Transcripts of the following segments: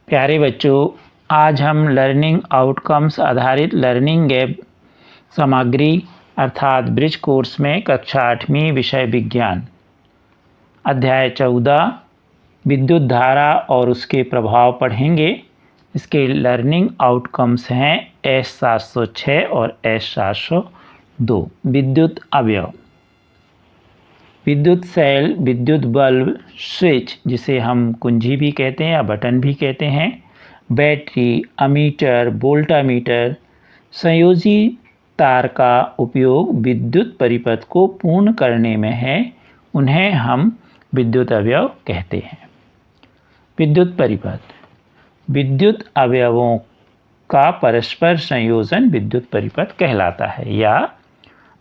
प्यारे बच्चों, आज हम लर्निंग आउटकम्स आधारित लर्निंग गैप सामग्री अर्थात ब्रिज कोर्स में कक्षा 8वीं विषय विज्ञान अध्याय 14 विद्युत धारा और उसके प्रभाव पढ़ेंगे। इसके लर्निंग आउटकम्स हैं S706 और S702। विद्युत अवयव, विद्युत सेल, विद्युत बल्ब, स्विच जिसे हम कुंजी भी कहते हैं या बटन भी कहते हैं, बैटरी, अमीटर, वोल्टामीटर, संयोजी तार का उपयोग विद्युत परिपथ को पूर्ण करने में है, उन्हें हम विद्युत अवयव कहते हैं। विद्युत परिपथ, विद्युत अवयवों का परस्पर संयोजन विद्युत परिपथ कहलाता है या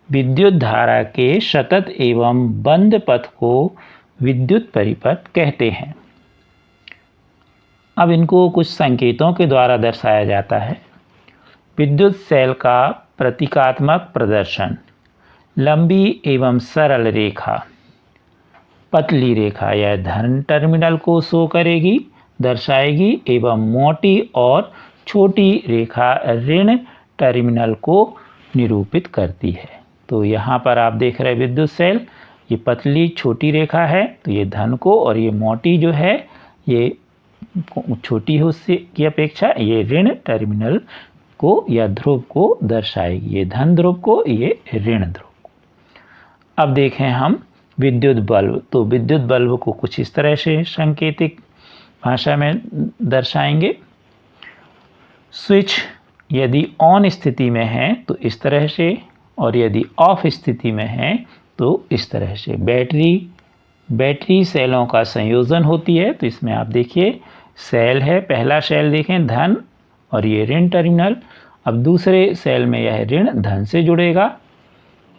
विद्युत धारा के सतत एवं बंद पथ को विद्युत परिपथ कहते हैं। अब इनको कुछ संकेतों के द्वारा दर्शाया जाता है। विद्युत सेल का प्रतीकात्मक प्रदर्शन, लंबी एवं सरल रेखा, पतली रेखा यह धन टर्मिनल को शो करेगी, दर्शाएगी एवं मोटी और छोटी रेखा ऋण टर्मिनल को निरूपित करती है। तो यहाँ पर आप देख रहे हैं विद्युत सेल, ये पतली छोटी रेखा है तो ये धन को, और ये मोटी जो है ये छोटी है उससे की अपेक्षा, ये ऋण टर्मिनल को या ध्रुव को दर्शाएगी, ये धन ध्रुव को, ये ऋण ध्रुव को। अब देखें हम विद्युत बल्ब, तो विद्युत बल्ब को कुछ इस तरह से सांकेतिक भाषा में दर्शाएंगे। स्विच यदि ऑन स्थिति में है तो इस तरह से, और यदि ऑफ स्थिति में है तो इस तरह से। बैटरी सेलों का संयोजन होती है, तो इसमें आप देखिए सेल है, पहला सेल देखें धन और ये ऋण टर्मिनल, अब दूसरे सेल में यह ऋण धन से जुड़ेगा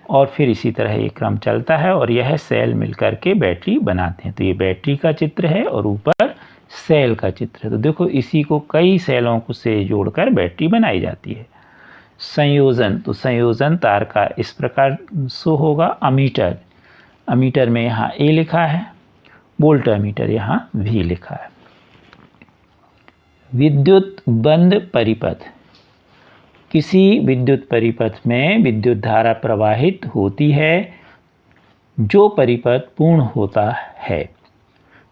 और फिर इसी तरह ये क्रम चलता है और यह सेल मिलकर के बैटरी बनाते हैं। तो ये बैटरी का चित्र है और ऊपर सेल का चित्र है। तो देखो इसी को कई सेलों को से जोड़कर बैटरी बनाई जाती है। संयोजन, तो संयोजन तार का इस प्रकार शो होगा। अमीटर में यहाँ A लिखा है, वोल्टामीटर यहाँ V लिखा है। विद्युत बंद परिपथ, किसी विद्युत परिपथ में विद्युत धारा प्रवाहित होती है जो परिपथ पूर्ण होता है,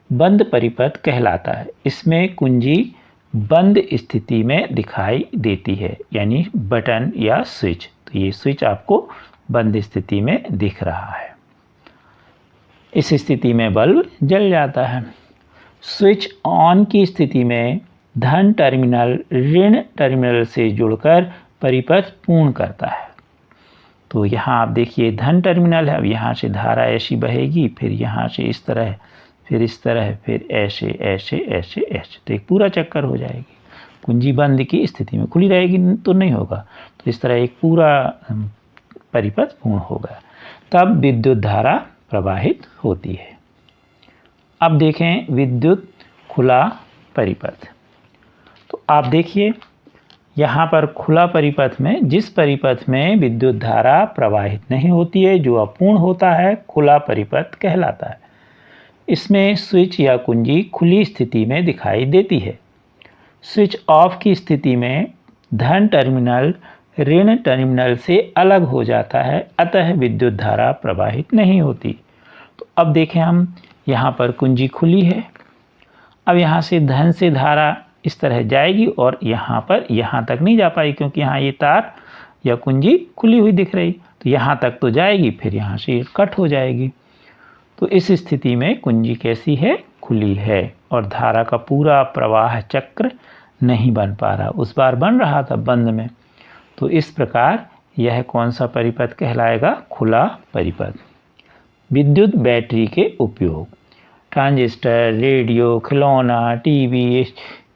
बंद परिपथ कहलाता है। इसमें कुंजी बंद स्थिति में दिखाई देती है, यानी बटन या स्विच। तो ये स्विच आपको बंद स्थिति में दिख रहा है, इस स्थिति में बल्ब जल जाता है। स्विच ऑन की स्थिति में धन टर्मिनल ऋण टर्मिनल से जुड़कर परिपथ पूर्ण करता है। तो यहाँ आप देखिए धन टर्मिनल है, अब यहाँ से धारा ऐसी बहेगी, फिर यहाँ से इस तरह, फिर इस तरह, फिर ऐसे ऐसे ऐसे ऐसे, तो एक पूरा चक्कर हो जाएगी। कुंजी बंद की स्थिति में, खुली रहेगी तो नहीं होगा, तो इस तरह एक पूरा परिपथ पूर्ण होगा, तब विद्युत धारा प्रवाहित होती है। अब देखें विद्युत खुला परिपथ, तो आप देखिए यहाँ पर खुला परिपथ में, जिस परिपथ में विद्युत धारा प्रवाहित नहीं होती है, जो अपूर्ण होता है, खुला परिपथ कहलाता है। इसमें स्विच या कुंजी खुली स्थिति में दिखाई देती है। स्विच ऑफ की स्थिति में धन टर्मिनल ऋण टर्मिनल से अलग हो जाता है, अतः विद्युत धारा प्रवाहित नहीं होती। तो अब देखें हम, यहाँ पर कुंजी खुली है, अब यहाँ से धन से धारा इस तरह जाएगी और यहाँ पर यहाँ तक नहीं जा पाई, क्योंकि यहाँ ये तार या कुंजी खुली हुई दिख रही, तो यहाँ तक तो जाएगी, फिर यहाँ से कट हो जाएगी। तो इस स्थिति में कुंजी कैसी है, खुली है, और धारा का पूरा प्रवाह चक्र नहीं बन पा रहा, उस बार बन रहा था बंद में। तो इस प्रकार यह कौन सा परिपथ कहलाएगा, खुला परिपथ। विद्युत बैटरी के उपयोग, ट्रांजिस्टर, रेडियो, खिलौना, टीवी,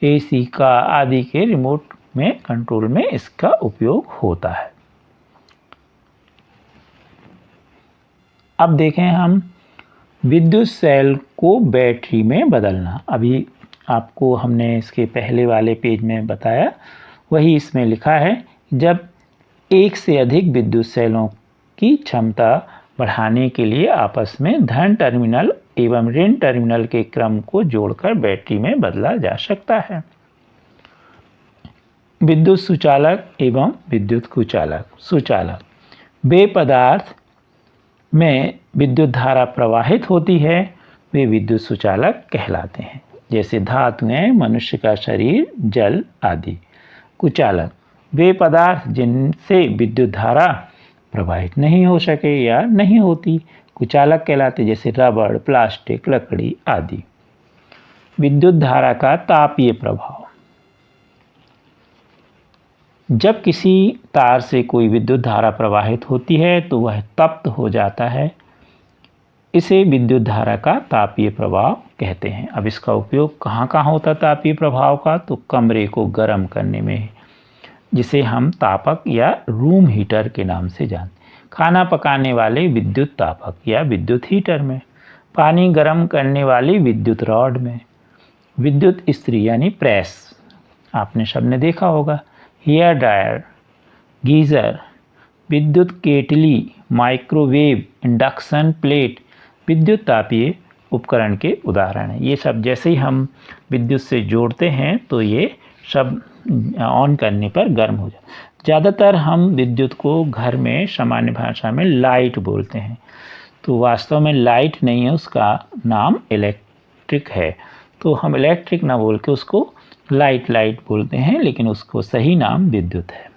AC का आदि के रिमोट में कंट्रोल में इसका उपयोग होता है। अब देखें हम विद्युत सेल को बैटरी में बदलना। अभी आपको हमने इसके पहले वाले पेज में बताया, वही इसमें लिखा है। जब एक से अधिक विद्युत सेलों की क्षमता बढ़ाने के लिए आपस में धन टर्मिनल एवं ऋण टर्मिनल के क्रम को जोड़कर बैटरी में बदला जा सकता है। विद्युत सुचालक एवं विद्युत कुचालक। सुचालक, वे पदार्थ में विद्युत धारा प्रवाहित होती है वे विद्युत सुचालक कहलाते हैं, जैसे धातुएं, मनुष्य का शरीर, जल आदि। कुचालक, वे पदार्थ जिनसे विद्युत धारा प्रवाहित नहीं हो सके या नहीं होती, कुचालक कहलाते, जैसे रबड़, प्लास्टिक, लकड़ी आदि। विद्युत धारा का तापीय प्रभाव। जब किसी तार से कोई विद्युत धारा प्रवाहित होती है तो वह तप्त हो जाता है, इसे विद्युत धारा का तापीय प्रभाव कहते हैं। अब इसका उपयोग कहाँ कहाँ होता है तापीय प्रभाव का? तो कमरे को गर्म करने में, जिसे हम तापक या रूम हीटर के नाम से जानते हैं। खाना पकाने वाले विद्युत तापक या विद्युत हीटर में। पानी गर्म करने वाली विद्युत रॉड में। विद्युत इस्त्री यानी प्रेस, आपने सबने देखा होगा। हेयर ड्रायर, गीज़र, विद्युत केटली, माइक्रोवेव, इंडक्शन प्लेट विद्युत तापीय उपकरण के उदाहरण हैं। ये सब जैसे ही हम विद्युत से जोड़ते हैं तो ये सब ऑन करने पर गर्म हो जाए। ज़्यादातर हम विद्युत को घर में सामान्य भाषा में लाइट बोलते हैं, तो वास्तव में लाइट नहीं है, उसका नाम इलेक्ट्रिक है। तो हम इलेक्ट्रिक ना बोल के उसको लाइट बोलते हैं, लेकिन उसको सही नाम विद्युत है।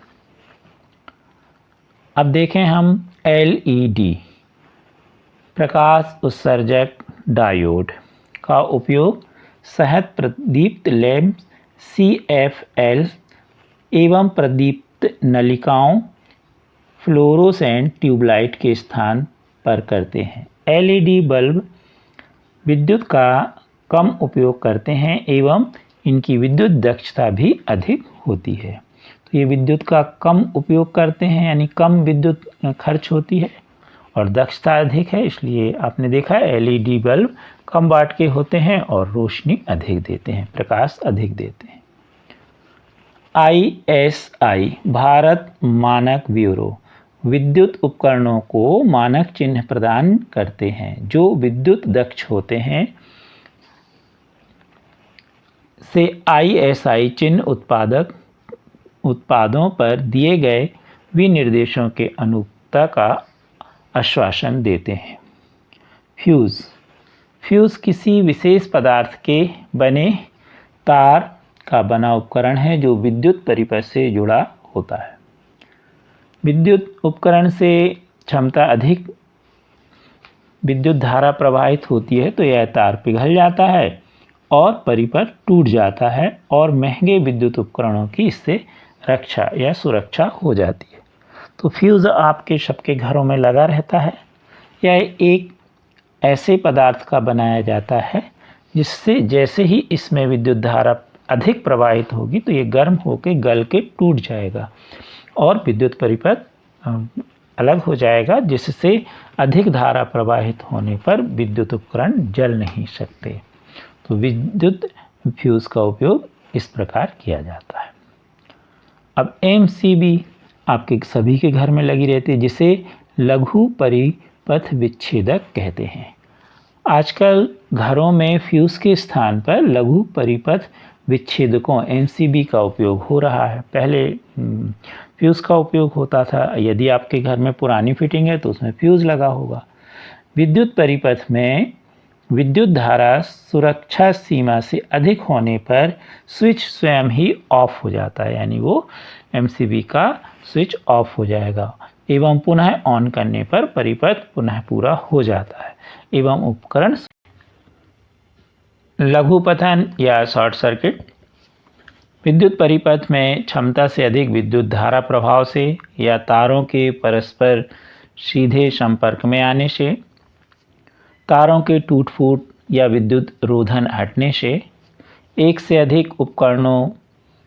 अब देखें हम LED प्रकाश उत्सर्जक डायोड का उपयोग सहज प्रदीप्त लैंप CFL एवं प्रदीप्त नलिकाओं फ्लोरोसेंट ट्यूबलाइट के स्थान पर करते हैं। LED बल्ब विद्युत का कम उपयोग करते हैं एवं इनकी विद्युत दक्षता भी अधिक होती है। तो ये विद्युत का कम उपयोग करते हैं यानी कम विद्युत खर्च होती है और दक्षता अधिक है, इसलिए आपने देखा है LED बल्ब कम वाट के होते हैं और रोशनी अधिक देते हैं, प्रकाश अधिक देते हैं। ISI भारत मानक ब्यूरो विद्युत उपकरणों को मानक चिन्ह प्रदान करते हैं जो विद्युत दक्ष होते हैं, से ISI चिन्ह उत्पादों पर दिए गए विनिर्देशों के अनुरूपता का आश्वासन देते हैं। फ्यूज़ किसी विशेष पदार्थ के बने तार का बना उपकरण है जो विद्युत परिपथ से जुड़ा होता है। विद्युत उपकरण से क्षमता अधिक विद्युत धारा प्रवाहित होती है तो यह तार पिघल जाता है और परिपथ टूट जाता है और महंगे विद्युत उपकरणों की इससे रक्षा या सुरक्षा हो जाती है। तो फ्यूज़ आपके सबके घरों में लगा रहता है। यह एक ऐसे पदार्थ का बनाया जाता है जिससे जैसे ही इसमें विद्युत धारा अधिक प्रवाहित होगी तो ये गर्म होकर गल के टूट जाएगा और विद्युत परिपथ अलग हो जाएगा, जिससे अधिक धारा प्रवाहित होने पर विद्युत उपकरण जल नहीं सकते। तो विद्युत फ्यूज़ का उपयोग इस प्रकार किया जाता है। अब MCB आपके सभी के घर में लगी रहती है, जिसे लघु परिपथ विच्छेदक कहते हैं। आजकल घरों में फ्यूज़ के स्थान पर लघु परिपथ विच्छेदकों MCB का उपयोग हो रहा है। पहले फ्यूज़ का उपयोग होता था। यदि आपके घर में पुरानी फिटिंग है तो उसमें फ्यूज़ लगा होगा। विद्युत परिपथ में विद्युत धारा सुरक्षा सीमा से अधिक होने पर स्विच स्वयं ही ऑफ हो जाता है, यानी वो MCB का स्विच ऑफ हो जाएगा एवं पुनः ऑन करने पर परिपथ पुनः पूरा हो जाता है एवं उपकरण। लघुपथन या शॉर्ट सर्किट विद्युत परिपथ में क्षमता से अधिक विद्युत धारा प्रभाव से या तारों के परस्पर सीधे संपर्क में आने से, तारों के टूट फूट या विद्युत रोधन हटने से, एक से अधिक उपकरणों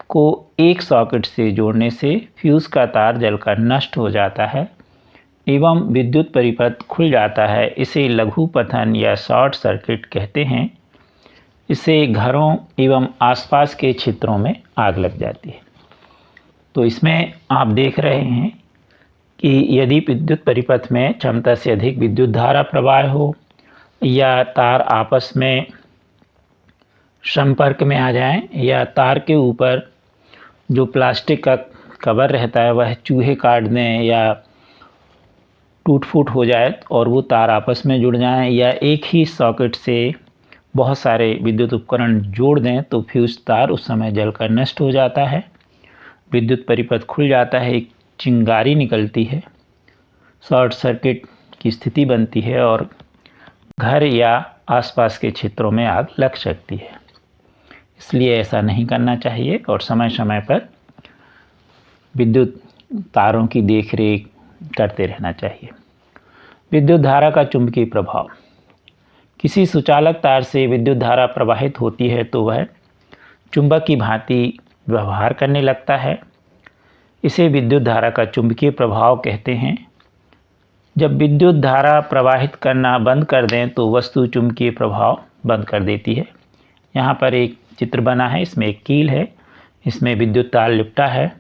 को एक सॉकेट से जोड़ने से फ्यूज़ का तार जलकर नष्ट हो जाता है एवं विद्युत परिपथ खुल जाता है। इसे लघुपथन या शॉर्ट सर्किट कहते हैं। इससे घरों एवं आसपास के क्षेत्रों में आग लग जाती है। तो इसमें आप देख रहे हैं कि यदि विद्युत परिपथ में क्षमता से अधिक विद्युत धारा प्रवाह हो या तार आपस में संपर्क में आ जाएं या तार के ऊपर जो प्लास्टिक का कवर रहता है वह चूहे काट दें या टूट फूट हो जाए और वो तार आपस में जुड़ जाएं, या एक ही सॉकेट से बहुत सारे विद्युत उपकरण जोड़ दें तो फ्यूज तार उस समय जलकर नष्ट हो जाता है, विद्युत परिपथ खुल जाता है, एक चिंगारी निकलती है, शॉर्ट सर्किट की स्थिति बनती है और घर या आसपास के क्षेत्रों में आग लग सकती है। इसलिए ऐसा नहीं करना चाहिए और समय समय पर विद्युत तारों की देखरेख करते रहना चाहिए। विद्युत धारा का चुंबकीय प्रभाव। किसी सुचालक तार से विद्युत धारा प्रवाहित होती है तो वह चुंबक की भांति व्यवहार करने लगता है। इसे विद्युत धारा का चुंबकीय प्रभाव कहते हैं। जब विद्युत धारा प्रवाहित करना बंद कर दें तो वस्तु चुंबकीय प्रभाव बंद कर देती है। यहाँ पर एक चित्र बना है, इसमें एक कील है, इसमें विद्युत तार लिपटा है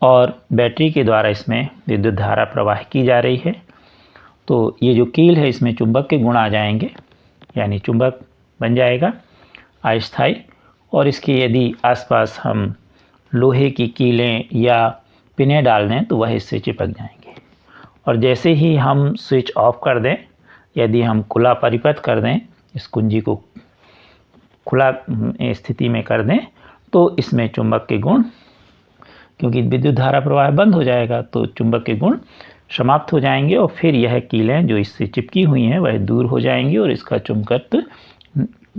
और बैटरी के द्वारा इसमें विद्युत धारा प्रवाह की जा रही है। तो ये जो कील है इसमें चुंबक के गुण आ जाएंगे, यानी चुंबक बन जाएगा अस्थायी, और इसके यदि आसपास हम लोहे की कीलें या पिनें डाल दें तो वह इससे चिपक जाएंगे। और जैसे ही हम स्विच ऑफ कर दें, यदि हम खुला परिपथ कर दें, इस कुंजी को खुला स्थिति में कर दें तो इसमें चुंबक के गुण, क्योंकि विद्युत धारा प्रवाह बंद हो जाएगा तो चुंबक के गुण समाप्त हो जाएंगे और फिर यह कीलें जो इससे चिपकी हुई हैं वह दूर हो जाएंगी और इसका चुंबकत्व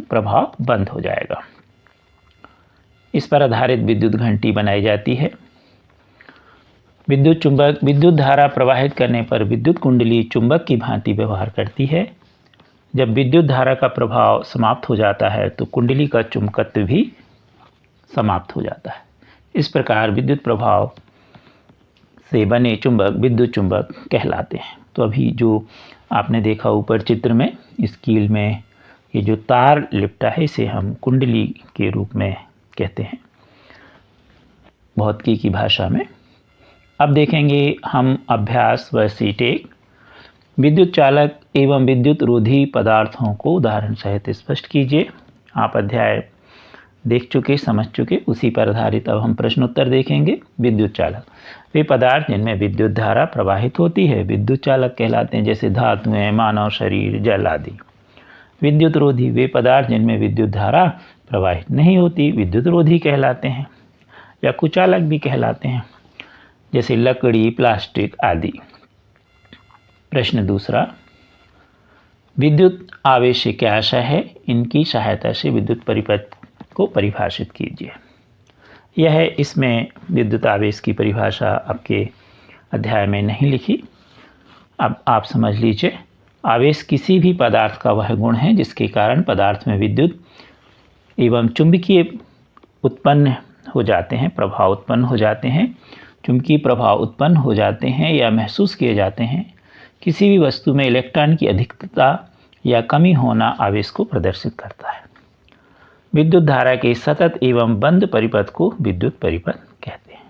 प्रभाव बंद हो जाएगा। इस पर आधारित विद्युत घंटी बनाई जाती है। विद्युत धारा प्रवाहित करने पर विद्युत कुंडली चुंबक की भांति व्यवहार करती है। जब विद्युत धारा का प्रभाव समाप्त हो जाता है तो कुंडली का चुंबकत्व भी समाप्त हो जाता है। इस प्रकार विद्युत प्रभाव से बने चुंबक विद्युत चुंबक कहलाते हैं। तो अभी जो आपने देखा ऊपर चित्र में, इस कील में ये जो तार लिपटा है इसे हम कुंडली के रूप में कहते हैं भौतिकी की भाषा में। अब देखेंगे हम अभ्यास व सीटेक। विद्युत चालक एवं विद्युत रोधी पदार्थों को उदाहरण सहित स्पष्ट कीजिए। आप अध्याय देख चुके, समझ चुके, उसी पर आधारित अब हम प्रश्नोत्तर देखेंगे। विद्युत चालक वे पदार्थ जिनमें विद्युत धारा प्रवाहित होती है विद्युत चालक कहलाते हैं, जैसे धातुएं, मानव शरीर, जल आदि। विद्युत रोधी वे पदार्थ जिनमें विद्युत धारा प्रवाहित नहीं होती विद्युत रोधी कहलाते हैं या कुचालक भी कहलाते हैं, जैसे लकड़ी, प्लास्टिक आदि। प्रश्न दूसरा, विद्युत आवेश से क्या आशय है? इनकी सहायता से विद्युत परिपथ को परिभाषित कीजिए। यह है, इसमें विद्युत आवेश की परिभाषा आपके अध्याय में नहीं लिखी, अब आप समझ लीजिए। आवेश किसी भी पदार्थ का वह गुण है जिसके कारण पदार्थ में विद्युत एवं चुंबकीय उत्पन्न हो जाते हैं, प्रभाव उत्पन्न हो जाते हैं, चुंबकीय प्रभाव उत्पन्न हो जाते हैं या महसूस किए जाते हैं। किसी भी वस्तु में इलेक्ट्रॉन की अधिकता या कमी होना आवेश को प्रदर्शित करता है। विद्युत धारा के सतत एवं बंद परिपथ को विद्युत परिपथ कहते हैं।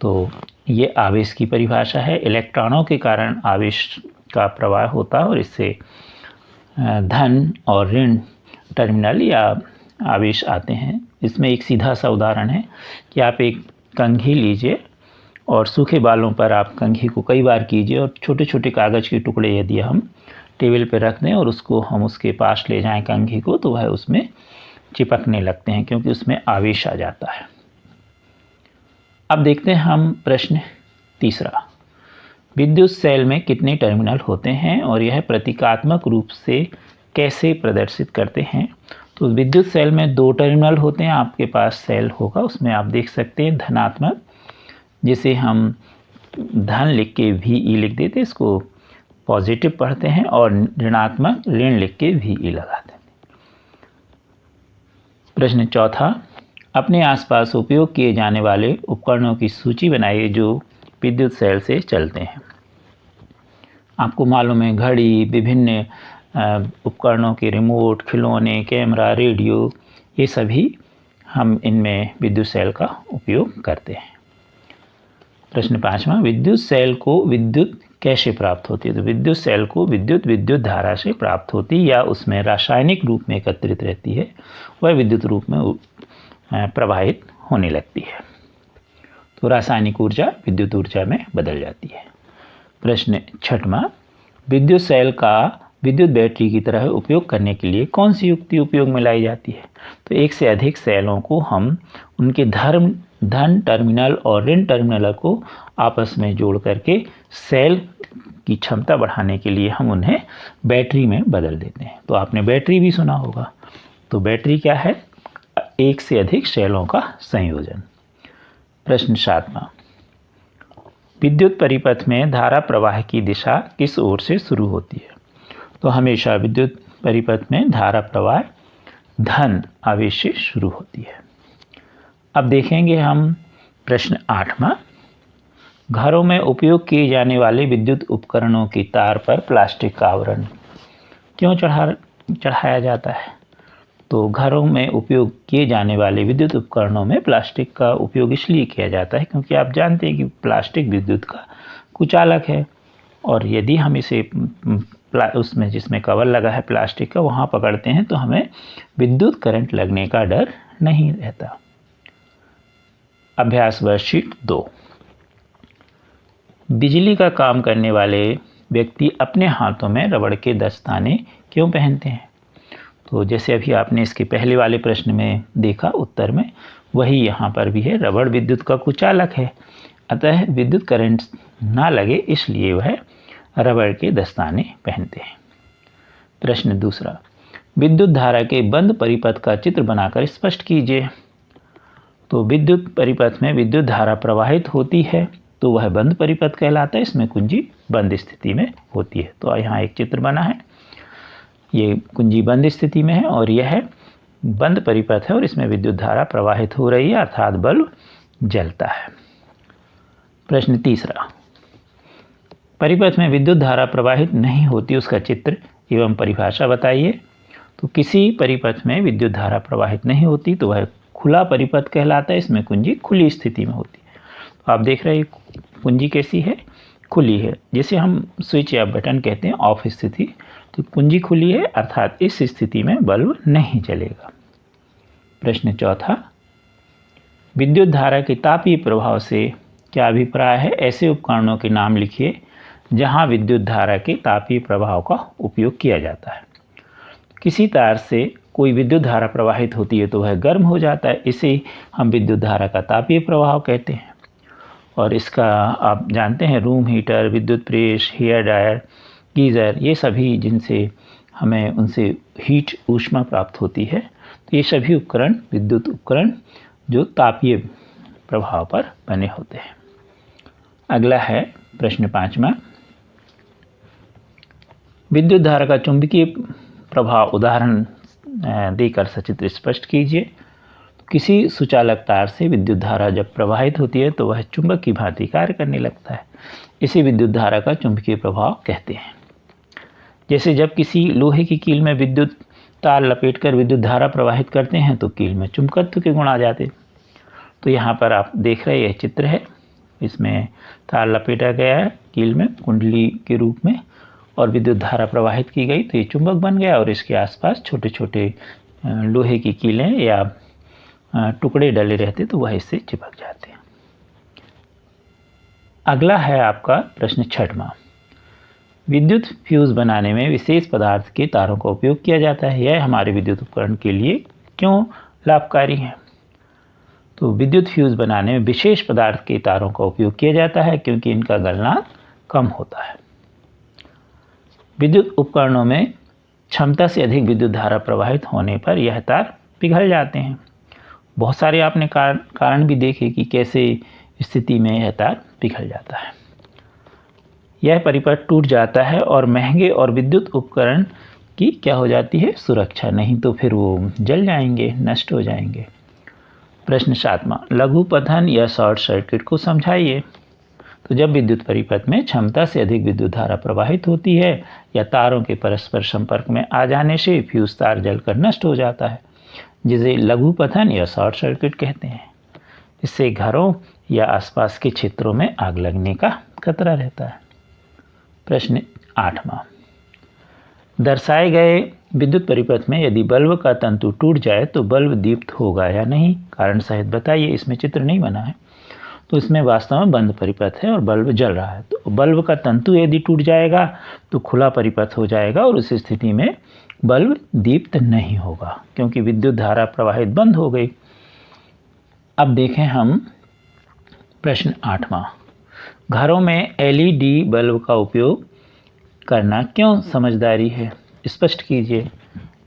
तो ये आवेश की परिभाषा है। इलेक्ट्रॉनों के कारण आवेश का प्रवाह होता है और इससे धन और ऋण टर्मिनल या आवेश आते हैं। इसमें एक सीधा सा उदाहरण है कि आप एक कंघी लीजिए और सूखे बालों पर आप कंघी को कई बार कीजिए और छोटे छोटे कागज़ के टुकड़े यदि हम टेबल पर रख दें और उसको हम उसके पास ले जाएं कंघी को, तो वह उसमें चिपकने लगते हैं क्योंकि उसमें आवेश आ जाता है। अब देखते हैं हम प्रश्न तीसरा, विद्युत सेल में कितने टर्मिनल होते हैं और यह प्रतीकात्मक रूप से कैसे प्रदर्शित करते हैं? तो विद्युत सेल में 2 टर्मिनल होते हैं। आपके पास सेल होगा, उसमें आप देख सकते हैं धनात्मक, जिसे हम धन लिख के VE लिख देते, इसको पॉजिटिव पढ़ते हैं, और ऋणात्मक ऋण लिख के VE लगाते हैं। प्रश्न चौथा, अपने आसपास उपयोग किए जाने वाले उपकरणों की सूची बनाइए जो विद्युत सेल से चलते हैं। आपको मालूम है घड़ी, विभिन्न उपकरणों के रिमोट, खिलौने, कैमरा, रेडियो, ये सभी हम इनमें विद्युत सेल का उपयोग करते हैं। प्रश्न 5वां, विद्युत सेल को विद्युत कैसे प्राप्त होती है? तो विद्युत सेल को विद्युत धारा से प्राप्त होती है या उसमें रासायनिक रूप में एकत्रित रहती है, वह विद्युत रूप में प्रवाहित होने लगती है। तो रासायनिक ऊर्जा विद्युत ऊर्जा में बदल जाती है। प्रश्न 6वां, विद्युत सेल का विद्युत बैटरी की तरह उपयोग करने के लिए कौन सी युक्ति उपयोग में लाई जाती है? तो एक से अधिक सेलों को हम उनके धन टर्मिनल और ऋण टर्मिनल को आपस में जोड़ करके सेल की क्षमता बढ़ाने के लिए हम उन्हें बैटरी में बदल देते हैं। तो आपने बैटरी भी सुना होगा। तो बैटरी क्या है? एक से अधिक सेलों का संयोजन। प्रश्न 7वां, विद्युत परिपथ में धारा प्रवाह की दिशा किस ओर से शुरू होती है? तो हमेशा विद्युत परिपथ में धारा प्रवाह धन आवेश से शुरू होती है। अब देखेंगे हम प्रश्न 8वां, घरों में उपयोग किए जाने वाले विद्युत उपकरणों की तार पर प्लास्टिक का आवरण क्यों चढ़ाया जाता है? तो घरों में उपयोग किए जाने वाले विद्युत उपकरणों में प्लास्टिक का उपयोग इसलिए किया जाता है क्योंकि आप जानते हैं कि प्लास्टिक विद्युत का कुचालक है, और यदि हम इसे उसमें जिसमें कवर लगा है प्लास्टिक का वहाँ पकड़ते हैं तो हमें विद्युत करंट लगने का डर नहीं रहता। अभ्यास वर्कशीट 2, बिजली का काम करने वाले व्यक्ति अपने हाथों में रबड़ के दस्ताने क्यों पहनते हैं? तो जैसे अभी आपने इसके पहले वाले प्रश्न में देखा उत्तर में, वही यहाँ पर भी है। रबड़ विद्युत का कुचालक है, अतः विद्युत करंट ना लगे इसलिए वह रबड़ के दस्ताने पहनते हैं। प्रश्न 2, विद्युत धारा के बंद परिपथ का चित्र बनाकर स्पष्ट कीजिए। तो विद्युत परिपथ में विद्युत धारा प्रवाहित होती है तो वह बंद परिपथ कहलाता है। इसमें कुंजी बंद स्थिति में होती है। तो यहाँ एक चित्र बना है, ये कुंजी बंद स्थिति में है और यह बंद परिपथ है और इसमें विद्युत धारा प्रवाहित हो रही है, अर्थात बल्ब जलता है। प्रश्न 3, परिपथ में विद्युत धारा प्रवाहित नहीं होती, उसका चित्र एवं परिभाषा बताइए। तो किसी परिपथ में विद्युत धारा प्रवाहित नहीं होती तो वह खुला परिपथ कहलाता है। इसमें कुंजी खुली स्थिति में होती है। तो आप देख रहे हैं कुंजी कैसी है? खुली है। जैसे हम स्विच या बटन कहते हैं ऑफ स्थिति, तो कुंजी खुली है अर्थात इस स्थिति में बल्ब नहीं जलेगा। प्रश्न 4, विद्युत धारा के तापीय प्रभाव से क्या अभिप्राय है? ऐसे उपकरणों के नाम लिखिए जहां विद्युत धारा के तापीय प्रभाव का उपयोग किया जाता है। किसी तार से कोई विद्युत धारा प्रवाहित होती है तो वह गर्म हो जाता है, इसे हम विद्युत धारा का तापीय प्रभाव कहते हैं। और इसका आप जानते हैं रूम हीटर, विद्युत प्रेस, हेयर ड्रायर, गीज़र, ये सभी जिनसे हमें उनसे हीट ऊष्मा प्राप्त होती है, तो ये सभी उपकरण विद्युत उपकरण जो तापीय प्रभाव पर बने होते हैं। अगला है प्रश्न 5वां, विद्युत धारा का चुंबकीय प्रभाव उदाहरण देकर सचित्र स्पष्ट कीजिए। किसी सुचालक तार से विद्युत धारा जब प्रवाहित होती है तो वह चुंबक की भांति कार्य करने लगता है, इसी विद्युत धारा का चुंबकीय प्रभाव कहते हैं। जैसे जब किसी लोहे की कील में विद्युत तार लपेटकर विद्युत धारा प्रवाहित करते हैं तो कील में चुंबकत्व के गुण आ जाते। तो यहाँ पर आप देख रहे हैं, यह चित्र है, इसमें तार लपेटा गया है कील में कुंडली के रूप में और विद्युत धारा प्रवाहित की गई तो ये चुंबक बन गया और इसके आसपास छोटे छोटे लोहे की कीलें या टुकड़े डले रहते तो वह इससे चिपक जाते हैं। अगला है आपका प्रश्न 6वां, विद्युत फ्यूज बनाने में विशेष पदार्थ के तारों का उपयोग किया जाता है, यह हमारे विद्युत उपकरण के लिए क्यों लाभकारी है? तो विद्युत फ्यूज बनाने में विशेष पदार्थ के तारों का उपयोग किया जाता है क्योंकि इनका गलनांक कम होता है। विद्युत उपकरणों में क्षमता से अधिक विद्युत धारा प्रवाहित होने पर यह तार पिघल जाते हैं। बहुत सारे आपने कारण भी देखे कि कैसे स्थिति में यह तार पिघल जाता है। यह परिपथ टूट जाता है और महंगे और विद्युत उपकरण की क्या हो जाती है? सुरक्षा, नहीं तो फिर वो जल जाएंगे, नष्ट हो जाएंगे। प्रश्न 7वां, लघुपथन या शॉर्ट सर्किट को समझाइए। तो जब विद्युत परिपथ में क्षमता से अधिक विद्युत धारा प्रवाहित होती है या तारों के परस्पर संपर्क में आ जाने से फ्यूज तार जलकर नष्ट हो जाता है, जिसे लघुपथन या शॉर्ट सर्किट कहते हैं। इससे घरों या आसपास के क्षेत्रों में आग लगने का खतरा रहता है। प्रश्न 8वां, दर्शाए गए विद्युत परिपथ में यदि बल्ब का तंतु टूट जाए तो बल्ब दीप्त होगा या नहीं? कारण सहित बताइए। इसमें चित्र नहीं बना है। तो इसमें वास्तव में बंद परिपथ है और बल्ब जल रहा है। तो बल्ब का तंतु यदि टूट जाएगा तो खुला परिपथ हो जाएगा और उस स्थिति में बल्ब दीप्त नहीं होगा क्योंकि विद्युत धारा प्रवाहित बंद हो गई। अब देखें हम प्रश्न 8वां। घरों में एलईडी बल्ब का उपयोग करना क्यों समझदारी है? स्पष्ट कीजिए।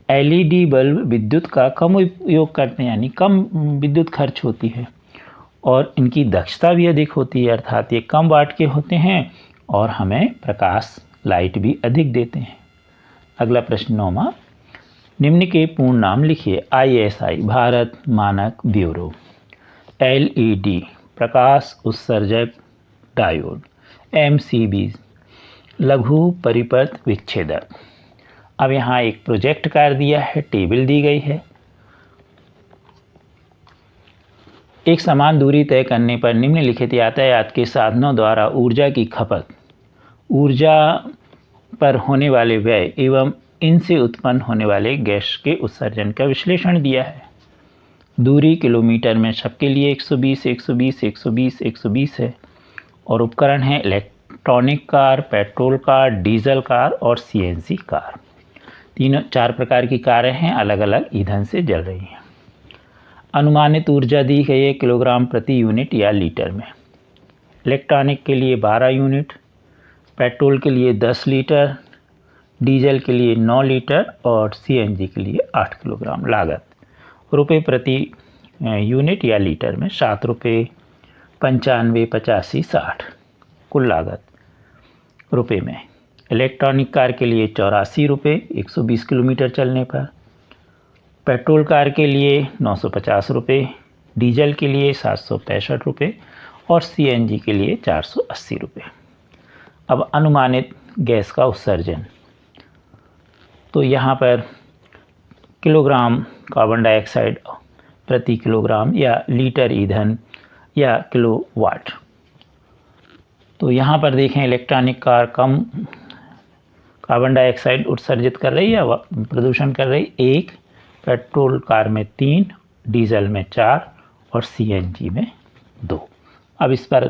एलईडी बल्ब विद्युत का कम उपयोग करते हैं, यानी कम विद्युत खर्च होती है और इनकी दक्षता भी अधिक होती है, अर्थात ये कम वाट के होते हैं और हमें प्रकाश लाइट भी अधिक देते हैं। अगला प्रश्न 9वां। निम्न के पूर्ण नाम लिखिए। ISI भारत मानक ब्यूरो, LED प्रकाश उत्सर्जक डायोड, MCB लघु परिपथ विच्छेदक। अब यहाँ एक प्रोजेक्ट कार्य दिया है, टेबल दी गई है। एक समान दूरी तय करने पर निम्नलिखित यातायात के साधनों द्वारा ऊर्जा की खपत, ऊर्जा पर होने वाले व्यय एवं इनसे उत्पन्न होने वाले गैस के उत्सर्जन का विश्लेषण दिया है। दूरी किलोमीटर में सबके लिए 120, 120, 120, 120 है और उपकरण है electronic car, petrol car, diesel car और CNG कार। 4 प्रकार की कारें हैं, अलग अलग ईंधन से जल रही हैं। अनुमानित ऊर्जा दी गई है किलोग्राम प्रति यूनिट या लीटर में। इलेक्ट्रॉनिक के लिए 12 यूनिट, पेट्रोल के लिए 10 लीटर, डीजल के लिए 9 लीटर और CNG के लिए 8 किलोग्राम। लागत रुपये प्रति यूनिट या लीटर में 7 रुपये, 95, 85, 60 कुल लागत रुपये में। इलेक्ट्रॉनिक कार के लिए 84 रुपये 120 किलोमीटर चलने पर, पेट्रोल कार के लिए 950 रुपये, डीजल के लिए 765 रुपये और CNG के लिए 480 रुपये। अब अनुमानित गैस का उत्सर्जन, तो यहाँ पर किलोग्राम कार्बन डाइऑक्साइड प्रति किलोग्राम या लीटर ईंधन या किलोवाट। तो यहाँ पर देखें इलेक्ट्रॉनिक कार कम कार्बन डाइऑक्साइड उत्सर्जित कर रही है, प्रदूषण कर रही 1, पेट्रोल कार में 3, डीजल में 4 और CNG में 2। अब इस पर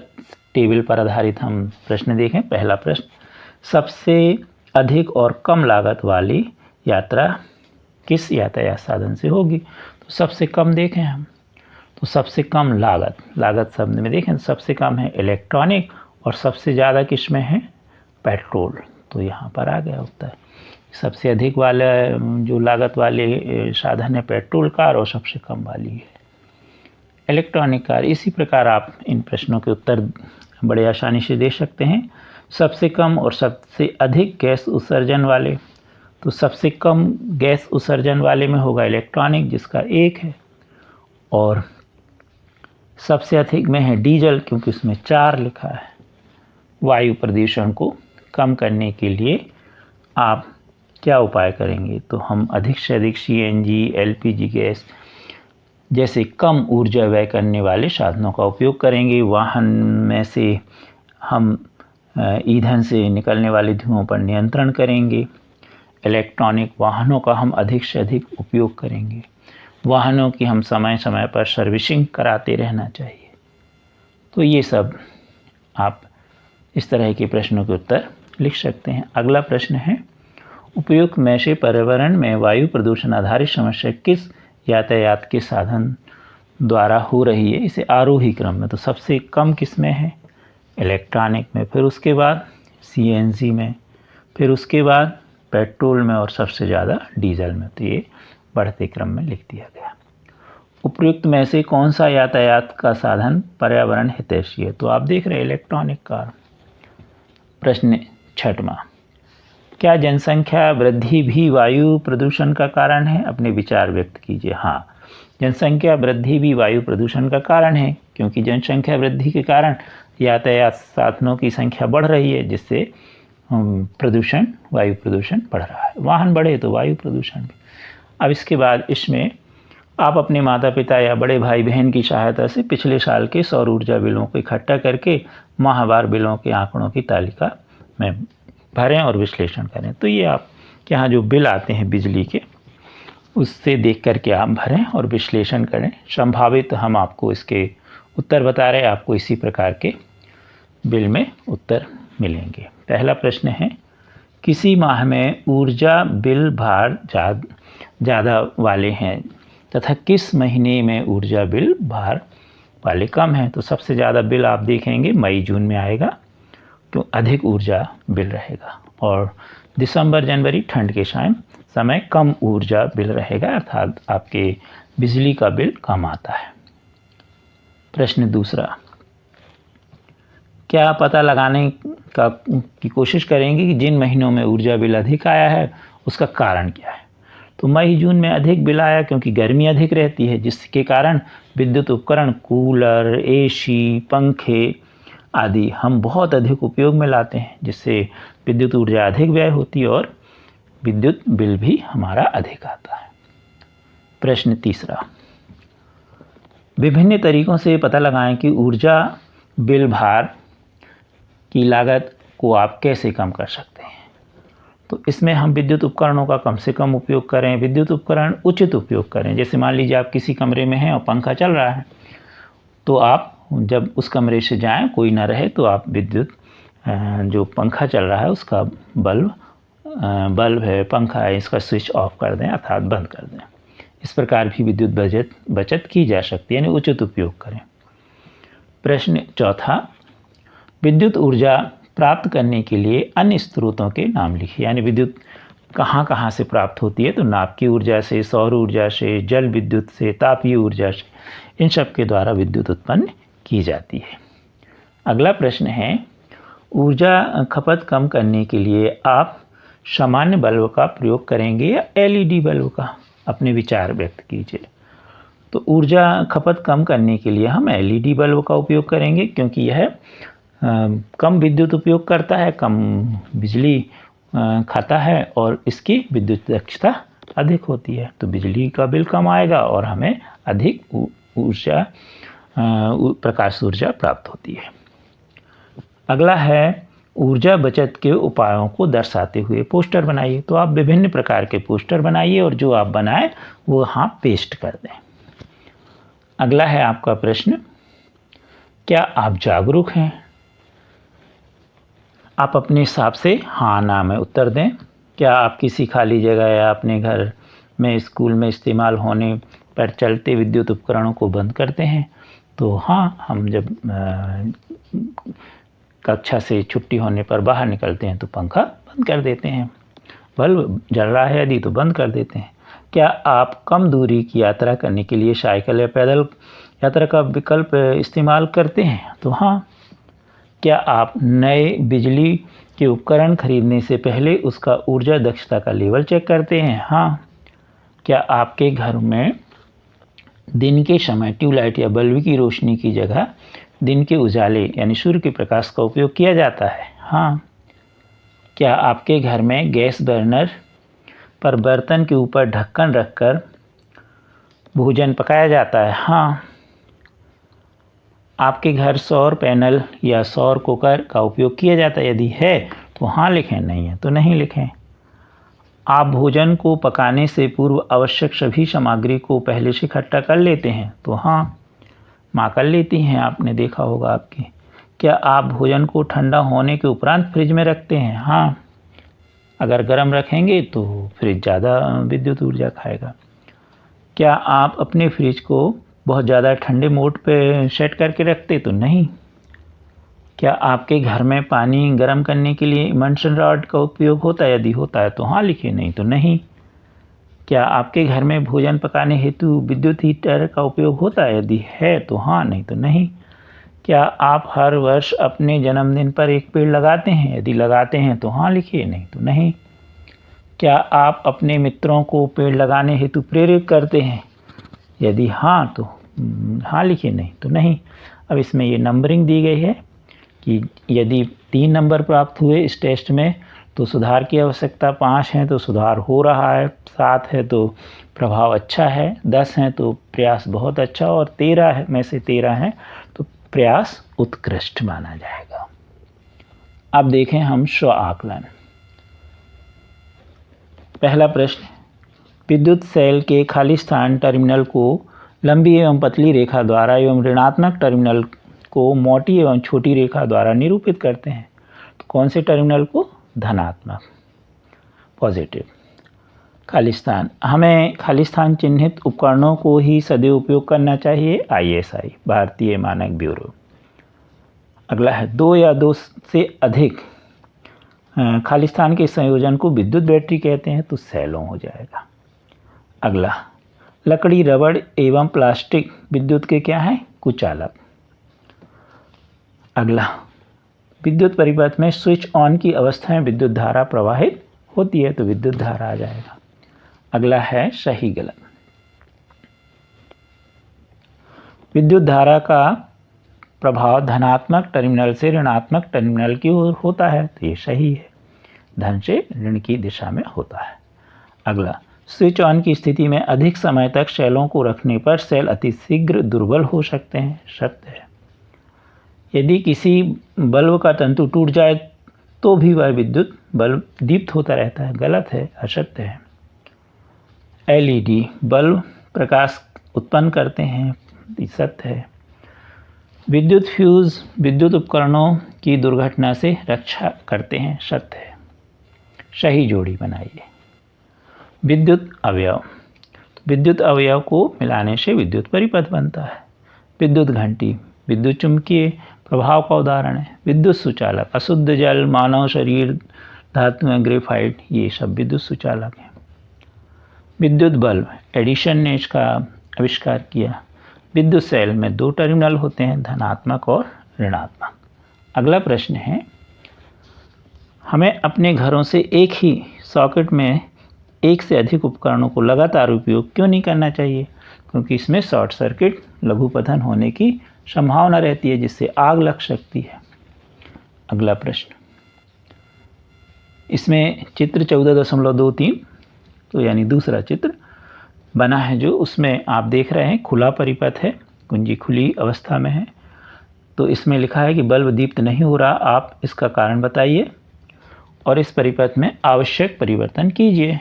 टेबल पर आधारित हम प्रश्न देखें। पहला प्रश्न, सबसे अधिक और कम लागत वाली यात्रा किस यातायात साधन से होगी? तो सबसे कम देखें हम, तो सबसे कम लागत शब्द में देखें सबसे कम है इलेक्ट्रॉनिक और सबसे ज़्यादा किस में है? पेट्रोल। तो यहाँ पर आ गया उत्तर। सबसे अधिक वाला जो लागत वाले साधन है पेट्रोल कार और सबसे कम वाली है इलेक्ट्रॉनिक कार। इसी प्रकार आप इन प्रश्नों के उत्तर बड़े आसानी से दे सकते हैं। सबसे कम और सबसे अधिक गैस उत्सर्जन वाले, तो सबसे कम गैस उत्सर्जन वाले में होगा इलेक्ट्रॉनिक जिसका 1 है और सबसे अधिक में है डीजल क्योंकि उसमें 4 लिखा है। वायु प्रदूषण को कम करने के लिए आप क्या उपाय करेंगे? तो हम अधिक से अधिक CNG, LPG गैस जैसे कम ऊर्जा व्यय करने वाले साधनों का उपयोग करेंगे। वाहन में से हम ईंधन से निकलने वाले धुओं पर नियंत्रण करेंगे। इलेक्ट्रॉनिक वाहनों का हम अधिक से अधिक उपयोग करेंगे। वाहनों की हम समय समय पर सर्विसिंग कराते रहना चाहिए। तो ये सब आप इस तरह के प्रश्नों के उत्तर लिख सकते हैं। अगला प्रश्न है, उपयुक्त में से पर्यावरण में वायु प्रदूषण आधारित समस्या किस यातायात के साधन द्वारा हो रही है? इसे आरोही क्रम में, तो सबसे कम किस में है? इलेक्ट्रॉनिक में, फिर उसके बाद CNG में, फिर उसके बाद पेट्रोल में और सबसे ज़्यादा डीजल में। तो ये बढ़ते क्रम में लिख दिया गया। उपयुक्त में से कौन सा यातायात का साधन पर्यावरण हितैषी है? तो आप देख रहे हैं इलेक्ट्रॉनिक कार। प्रश्न 6वां, क्या जनसंख्या वृद्धि भी वायु प्रदूषण का कारण है? अपने विचार व्यक्त कीजिए। हाँ, जनसंख्या वृद्धि भी वायु प्रदूषण का कारण है क्योंकि जनसंख्या वृद्धि के कारण यातायात साधनों की संख्या बढ़ रही है जिससे प्रदूषण, वायु प्रदूषण बढ़ रहा है। वाहन बढ़े तो वायु प्रदूषण भी। अब इसके बाद इसमें आप अपने माता पिता या बड़े भाई बहन की सहायता से पिछले साल के सौर ऊर्जा बिलों को इकट्ठा करके माहवार बिलों के आंकड़ों की तालिका में भरें और विश्लेषण करें। तो ये आप के यहाँ जो बिल आते हैं बिजली के, उससे देख करके आप भरें और विश्लेषण करें। संभावित हम आपको इसके उत्तर बता रहे, आपको इसी प्रकार के बिल में उत्तर मिलेंगे। पहला प्रश्न है, किसी माह में ऊर्जा बिल भार ज़्यादा वाले हैं तथा किस महीने में ऊर्जा बिल भार वाले कम हैं। तो सबसे ज़्यादा बिल आप देखेंगे मई जून में आएगा, तो अधिक ऊर्जा बिल रहेगा, और दिसंबर जनवरी ठंड के समय कम ऊर्जा बिल रहेगा, अर्थात आपके बिजली का बिल कम आता है। प्रश्न दूसरा, क्या पता लगाने की कोशिश करेंगे कि जिन महीनों में ऊर्जा बिल अधिक आया है उसका कारण क्या है। तो मई जून में अधिक बिल आया क्योंकि गर्मी अधिक रहती है, जिसके कारण विद्युत उपकरण कूलर, एसी, पंखे आदि हम बहुत अधिक उपयोग में लाते हैं, जिससे विद्युत ऊर्जा अधिक व्यय होती है और विद्युत बिल भी हमारा अधिक आता है। प्रश्न तीसरा, विभिन्न तरीकों से पता लगाएं कि ऊर्जा बिल भार की लागत को आप कैसे कम कर सकते हैं। तो इसमें हम विद्युत उपकरणों का कम से कम उपयोग करें, विद्युत उपकरण उचित उपयोग करें। जैसे मान लीजिए आप किसी कमरे में हैं और पंखा चल रहा है, तो आप जब उस कमरे से जाएं, कोई ना रहे, तो आप विद्युत जो पंखा चल रहा है उसका बल्ब है, पंखा है, इसका स्विच ऑफ कर दें, अर्थात बंद कर दें। इस प्रकार भी विद्युत बचत की जा सकती है, यानी उचित उपयोग करें। प्रश्न चौथा, विद्युत ऊर्जा प्राप्त करने के लिए अन्य स्रोतों के नाम लिखिए। यानी विद्युत कहाँ कहाँ से प्राप्त होती है। तो नाभिकीय ऊर्जा से, सौर ऊर्जा से, जल विद्युत से, तापीय ऊर्जा से, इन सब के द्वारा विद्युत उत्पन्न की जाती है। अगला प्रश्न है, ऊर्जा खपत कम करने के लिए आप सामान्य बल्ब का प्रयोग करेंगे या एलईडी बल्ब का। अपने विचार व्यक्त कीजिए। तो ऊर्जा खपत कम करने के लिए हम एलईडी बल्ब का उपयोग करेंगे, क्योंकि यह कम विद्युत उपयोग करता है, कम बिजली खाता है और इसकी विद्युत दक्षता अधिक होती है। तो बिजली का बिल कम आएगा और हमें अधिक ऊर्जा प्रकाश ऊर्जा प्राप्त होती है। अगला है, ऊर्जा बचत के उपायों को दर्शाते हुए पोस्टर बनाइए। तो आप विभिन्न प्रकार के पोस्टर बनाइए और जो आप बनाएं वो यहाँ पेस्ट कर दें। अगला है आपका प्रश्न, क्या आप जागरूक हैं। आप अपने हिसाब से हाँ ना में उत्तर दें। क्या आप किसी खाली जगह या अपने घर में, स्कूल में इस्तेमाल होने पर चलते विद्युत उपकरणों को बंद करते हैं। तो हाँ, हम जब कक्षा से छुट्टी होने पर बाहर निकलते हैं तो पंखा बंद कर देते हैं, बल्ब जल रहा है यदि तो बंद कर देते हैं। क्या आप कम दूरी की यात्रा करने के लिए साइकिल या पैदल यात्रा का विकल्प इस्तेमाल करते हैं। तो हाँ। क्या आप नए बिजली के उपकरण खरीदने से पहले उसका ऊर्जा दक्षता का लेवल चेक करते हैं। हाँ। क्या आपके घर में दिन के समय ट्यूबलाइट या बल्ब की रोशनी की जगह दिन के उजाले यानी सूर्य के प्रकाश का उपयोग किया जाता है। हाँ। क्या आपके घर में गैस बर्नर पर बर्तन के ऊपर ढक्कन रखकर भोजन पकाया जाता है। हाँ। आपके घर सौर पैनल या सौर कुकर का उपयोग किया जाता है, यदि है तो हाँ लिखें, नहीं है तो नहीं लिखें। आप भोजन को पकाने से पूर्व आवश्यक सभी सामग्री को पहले से इकट्ठा कर लेते हैं। तो हाँ, माँ कर लेती हैं, आपने देखा होगा आपकी। क्या आप भोजन को ठंडा होने के उपरांत फ्रिज में रखते हैं। हाँ। अगर गर्म रखेंगे तो फ्रिज ज़्यादा विद्युत ऊर्जा खाएगा। क्या आप अपने फ्रिज को बहुत ज़्यादा ठंडे मोड पे सेट करके रखते। तो नहीं। क्या आपके घर में पानी गर्म करने के लिए इमल्शन रॉड का उपयोग होता है, यदि होता है तो हाँ लिखिए, नहीं तो नहीं। क्या आपके घर में भोजन पकाने हेतु विद्युत हीटर का उपयोग होता है, यदि है तो हाँ, नहीं तो नहीं। क्या आप हर वर्ष अपने जन्मदिन पर एक पेड़ लगाते हैं, यदि लगाते हैं तो हाँ लिखिए, नहीं तो नहीं। क्या आप अपने मित्रों को पेड़ लगाने हेतु प्रेरित करते हैं, यदि हाँ तो हाँ लिखिए, नहीं तो नहीं। अब इसमें ये नंबरिंग दी गई है कि यदि 3 नंबर प्राप्त हुए इस टेस्ट में तो सुधार की आवश्यकता, 5 है तो सुधार हो रहा है, 7 है तो प्रभाव अच्छा है, 10 है तो प्रयास बहुत अच्छा, और 13 में से 13 है तो प्रयास उत्कृष्ट माना जाएगा। अब देखें हम स्व आकलन। पहला प्रश्न, विद्युत सेल के खाली स्थान टर्मिनल को लंबी एवं पतली रेखा द्वारा एवं ऋणात्मक टर्मिनल को मोटी एवं छोटी रेखा द्वारा निरूपित करते हैं। तो कौन से टर्मिनल को? धनात्मक, पॉजिटिव। खालिस्तान, हमें खालिस्तान चिन्हित उपकरणों को ही सदैव उपयोग करना चाहिए। ISI, भारतीय मानक ब्यूरो। अगला है 2 या 2 से अधिक खालिस्तान के संयोजन को विद्युत बैटरी कहते हैं, तो सेलों हो जाएगा। अगला, लकड़ी, रबड़ एवं प्लास्टिक विद्युत के क्या हैं? कुचालक। अगला, विद्युत परिपथ में स्विच ऑन की अवस्था में विद्युत धारा प्रवाहित होती है, तो विद्युत धारा आ जाएगा। अगला है सही गलत। विद्युत धारा का प्रभाव धनात्मक टर्मिनल से ऋणात्मक टर्मिनल की ओर होता है, तो ये सही है, धन से ऋण की दिशा में होता है। अगला, स्विच ऑन की स्थिति में अधिक समय तक सेलों को रखने पर सेल अतिशीघ्र दुर्बल हो सकते हैं, सत्य है। यदि किसी बल्ब का तंतु टूट जाए तो भी वह विद्युत बल्ब दीप्त होता रहता है, गलत है, असत्य है। LED बल्ब प्रकाश उत्पन्न करते हैं, सत्य है। विद्युत फ्यूज विद्युत उपकरणों की दुर्घटना से रक्षा करते हैं, सत्य है। सही जोड़ी बनाइए। विद्युत अवयव, विद्युत अवयव को मिलाने से विद्युत परिपथ बनता है। विद्युत घंटी विद्युत चुंबकीय प्रभाव का उदाहरण है। विद्युत सुचालक, अशुद्ध जल, मानव शरीर, धातुएं, ग्रेफाइट, ये सब विद्युत सुचालक हैं। विद्युत बल्ब, एडिसन ने इसका आविष्कार किया। विद्युत सेल में 2 टर्मिनल होते हैं, धनात्मक और ऋणात्मक। अगला प्रश्न है, हमें अपने घरों से एक ही सॉकेट में एक से अधिक उपकरणों को लगातार उपयोग क्यों नहीं करना चाहिए? क्योंकि इसमें शॉर्ट सर्किट, लघुपतन होने की संभावना रहती है, जिससे आग लग सकती है। अगला प्रश्न, इसमें चित्र 14.23, तो यानी दूसरा चित्र बना है जो, उसमें आप देख रहे हैं खुला परिपथ है, कुंजी खुली अवस्था में है। तो इसमें लिखा है कि बल्ब दीप्त नहीं हो रहा, आप इसका कारण बताइए और इस परिपथ में आवश्यक परिवर्तन कीजिए।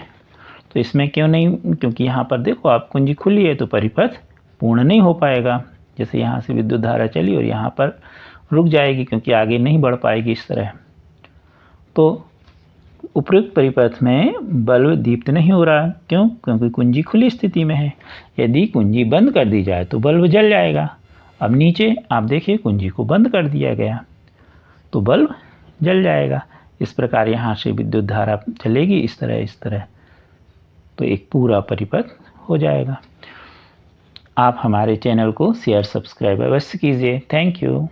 तो इसमें क्यों नहीं? क्योंकि यहाँ पर देखो आप, कुंजी खुली है तो परिपथ पूर्ण नहीं हो पाएगा। जैसे यहाँ से विद्युत धारा चली और यहाँ पर रुक जाएगी, क्योंकि आगे नहीं बढ़ पाएगी इस तरह। तो उपयुक्त परिपथ में बल्ब दीप्त नहीं हो रहा, क्यों? क्योंकि कुंजी खुली स्थिति में है। यदि कुंजी बंद कर दी जाए तो बल्ब जल जाएगा। अब नीचे आप देखिए, कुंजी को बंद कर दिया गया तो बल्ब जल जाएगा। इस प्रकार यहाँ से विद्युत धारा चलेगी इस तरह, तो एक पूरा परिपथ हो जाएगा। आप हमारे चैनल को शेयर, सब्सक्राइब अवश्य कीजिए। Thank you.